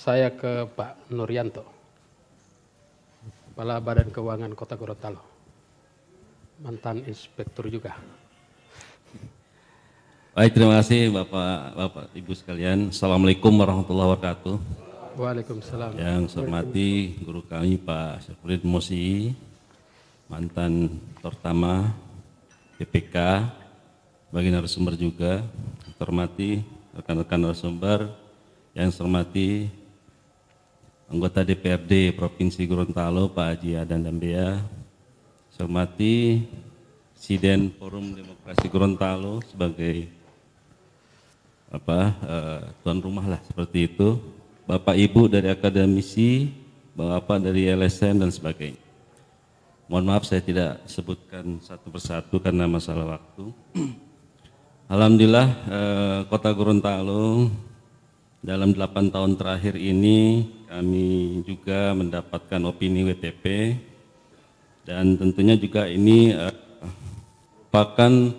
Saya ke Pak Nuryanto, Kepala Badan Keuangan Kota Gorontalo, mantan inspektur juga. Baik, terima kasih Bapak Ibu sekalian. Assalamualaikum warahmatullahi wabarakatuh. Waalaikumsalam. Yang saya hormati guru kami Pak Syafruddin Mosi, mantan Tortama BPK, bagi narasumber juga. Saya hormati rekan-rekan narasumber, yang saya hormati anggota DPRD Provinsi Gorontalo Pak Haji Adan Dambea, saya hormati Presiden Forum Demokrasi Gorontalo sebagai tuan rumah lah seperti itu, Bapak Ibu dari akademisi, Bapak dari LSM dan sebagainya. Mohon maaf saya tidak sebutkan satu persatu karena masalah waktu. Alhamdulillah Kota Gorontalo dalam 8 tahun terakhir ini kami juga mendapatkan opini WTP, dan tentunya juga ini merupakan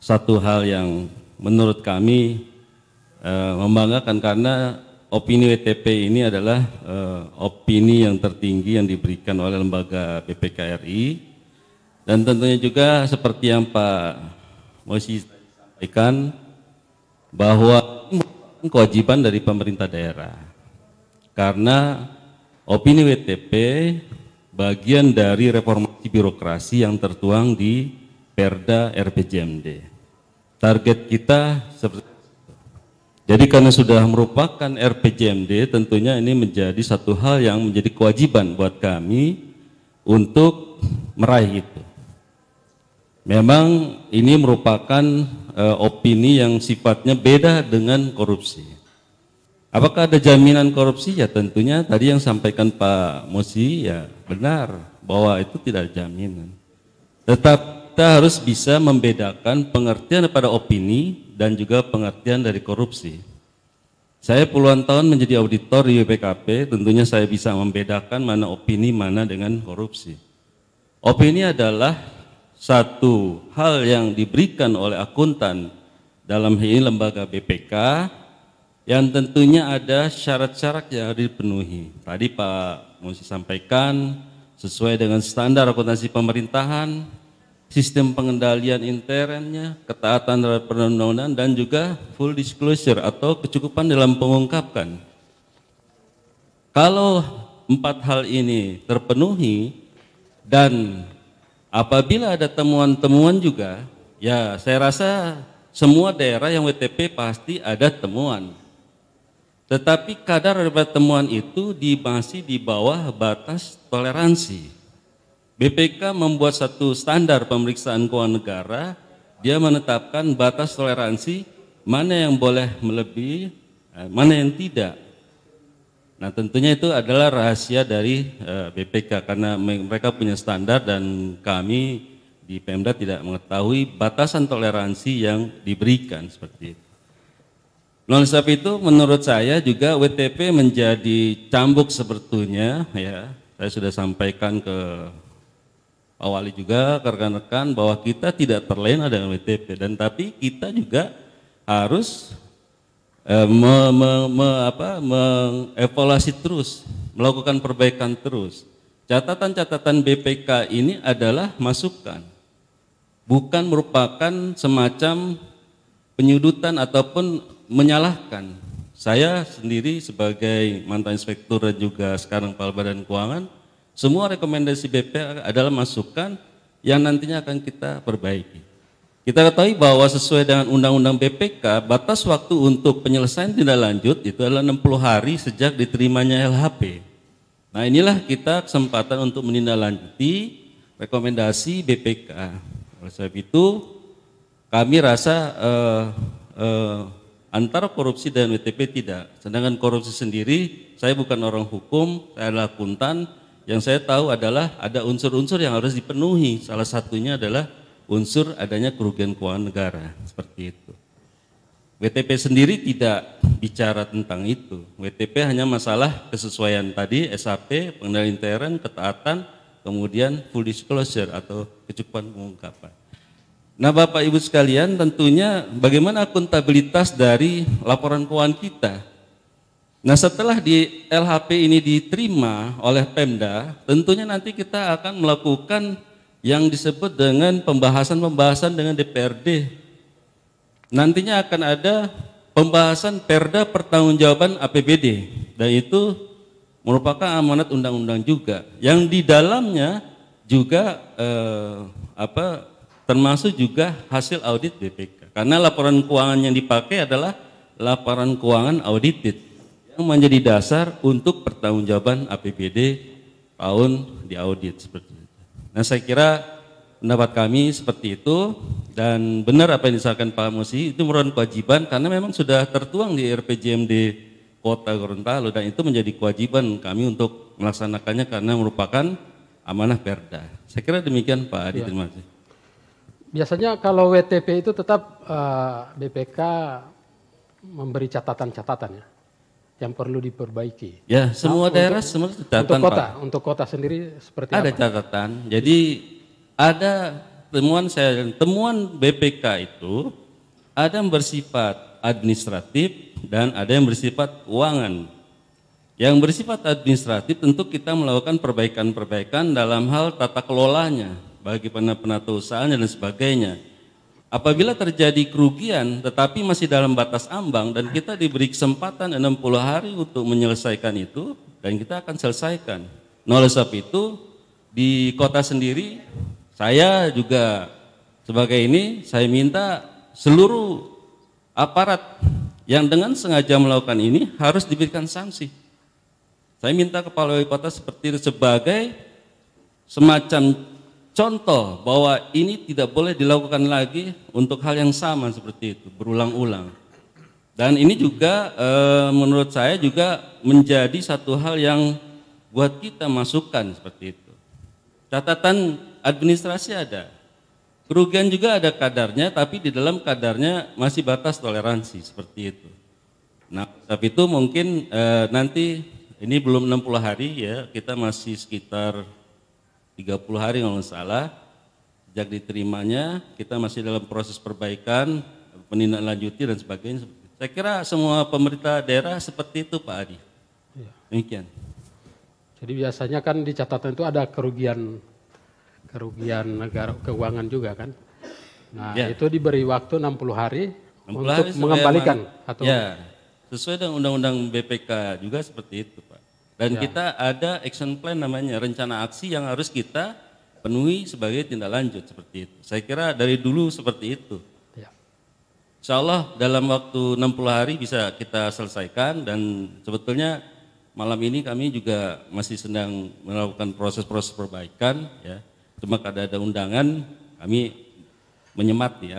satu hal yang menurut kami membanggakan, karena opini WTP ini adalah opini yang tertinggi yang diberikan oleh lembaga BPK RI, dan tentunya juga seperti yang Pak Mosi sampaikan bahwa kewajiban dari pemerintah daerah, karena opini WTP bagian dari reformasi birokrasi yang tertuang di Perda RPJMD. Target kita seperti itu. Jadi karena sudah merupakan RPJMD, tentunya ini menjadi satu hal yang menjadi kewajiban buat kami untuk meraih itu. Memang ini merupakan opini yang sifatnya beda dengan korupsi. Apakah ada jaminan korupsi? Ya tentunya tadi yang sampaikan Pak Mosi ya benar bahwa itu tidak ada jaminan. Tetap kita harus bisa membedakan pengertian daripada opini dan juga pengertian dari korupsi. Saya puluhan tahun menjadi auditor di BPKP, tentunya saya bisa membedakan mana opini, mana dengan korupsi. Opini adalah satu hal yang diberikan oleh akuntan dalam hal ini lembaga BPK, yang tentunya ada syarat-syarat yang harus dipenuhi. Tadi Pak Mosi sampaikan sesuai dengan standar akuntansi pemerintahan, sistem pengendalian internnya, ketaatan terhadap perundang-undangan, dan juga full disclosure atau kecukupan dalam pengungkapkan. Kalau 4 hal ini terpenuhi dan apabila ada temuan-temuan juga, ya saya rasa semua daerah yang WTP pasti ada temuan. Tetapi kadar daripada temuan itu masih di bawah batas toleransi. BPK membuat satu standar pemeriksaan keuangan negara, dia menetapkan batas toleransi mana yang boleh melebihi, mana yang tidak. Nah tentunya itu adalah rahasia dari BPK, karena mereka punya standar dan kami di Pemda tidak mengetahui batasan toleransi yang diberikan seperti itu. Oleh sebab itu menurut saya juga WTP menjadi cambuk sebetulnya, ya saya sudah sampaikan ke Pak Wali juga, ke rekan-rekan, bahwa kita tidak terlena dengan WTP, dan tapi kita juga harus mengevaluasi terus, melakukan perbaikan terus. Catatan-catatan BPK ini adalah masukan, bukan merupakan semacam penyudutan ataupun menyalahkan. Saya sendiri sebagai mantan inspektur dan juga sekarang Kepala Badan Keuangan, semua rekomendasi BPK adalah masukan yang nantinya akan kita perbaiki. Kita ketahui bahwa sesuai dengan Undang-Undang BPK, batas waktu untuk penyelesaian tindak lanjut itu adalah 60 hari sejak diterimanya LHP. Nah inilah kita kesempatan untuk menindaklanjuti rekomendasi BPK. Oleh sebab itu kami rasa antara korupsi dan WTP tidak. Sedangkan korupsi sendiri, saya bukan orang hukum, saya adalah akuntan. Yang saya tahu adalah ada unsur-unsur yang harus dipenuhi. Salah satunya adalah unsur adanya kerugian keuangan negara, seperti itu. WTP sendiri tidak bicara tentang itu. WTP hanya masalah kesesuaian tadi, SAP, pengendalian intern, ketaatan, kemudian full disclosure atau kecukupan pengungkapan. Nah Bapak Ibu sekalian, tentunya bagaimana akuntabilitas dari laporan keuangan kita. Nah, setelah di LHP ini diterima oleh Pemda, tentunya nanti kita akan melakukan yang disebut dengan pembahasan dengan DPRD. Nantinya akan ada pembahasan Perda Pertanggungjawaban APBD, dan itu merupakan amanat undang-undang juga, yang di dalamnya juga termasuk juga hasil audit BPK. Karena laporan keuangan yang dipakai adalah laporan keuangan audited, yang menjadi dasar untuk pertanggungjawaban APBD tahun diaudit seperti itu. Nah, saya kira pendapat kami seperti itu, dan benar apa yang disampaikan Pak Musi, itu merupakan kewajiban karena memang sudah tertuang di RPJMD Kota Gorontalo, dan itu menjadi kewajiban kami untuk melaksanakannya karena merupakan amanah Perda. Saya kira demikian Pak Adi, terima kasih. Biasanya kalau WTP itu tetap BPK memberi catatan-catatan ya, yang perlu diperbaiki. Ya, semua daerah semua catatan, untuk kota, Pak. Untuk kota sendiri seperti ada apa? Catatan. Jadi ada temuan BPK itu ada yang bersifat administratif dan ada yang bersifat keuangan. Yang bersifat administratif tentu kita melakukan perbaikan-perbaikan dalam hal tata kelolanya, bagi penata usahanya dan sebagainya. Apabila terjadi kerugian tetapi masih dalam batas ambang dan kita diberi kesempatan 60 hari untuk menyelesaikan itu, dan kita akan selesaikan. Nah, oleh sebab itu di kota sendiri saya juga sebagai ini, saya minta seluruh aparat yang dengan sengaja melakukan ini harus diberikan sanksi. Saya minta kepala wali kota seperti itu sebagai semacam contoh bahwa ini tidak boleh dilakukan lagi untuk hal yang sama seperti itu, berulang-ulang. Dan ini juga menurut saya juga menjadi satu hal yang buat kita masukkan seperti itu. Catatan administrasi ada, kerugian juga ada kadarnya, tapi di dalam kadarnya masih batas toleransi seperti itu. Nah, tapi itu mungkin nanti ini belum 60 hari ya, kita masih sekitar 30 hari kalau nggak salah, sejak diterimanya kita masih dalam proses perbaikan, penindaklanjuti dan sebagainya. Saya kira semua pemerintah daerah seperti itu Pak Adi. Ya. Demikian. Jadi biasanya kan di catatan itu ada kerugian negara keuangan juga kan. Nah, ya, itu diberi waktu 60 hari 60 untuk hari mengembalikan atau ya, sesuai dengan undang-undang BPK juga seperti itu Pak. Dan ya, kita ada action plan namanya, rencana aksi yang harus kita penuhi sebagai tindak lanjut seperti itu. Saya kira dari dulu seperti itu. ya. Insya Allah dalam waktu 60 hari bisa kita selesaikan, dan sebetulnya malam ini kami juga masih sedang melakukan proses-proses perbaikan ya. Cuma kada ada undangan, kami menyemati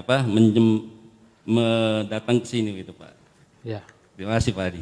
mendatang ke sini gitu Pak. Ya. Terima kasih Pak Adi.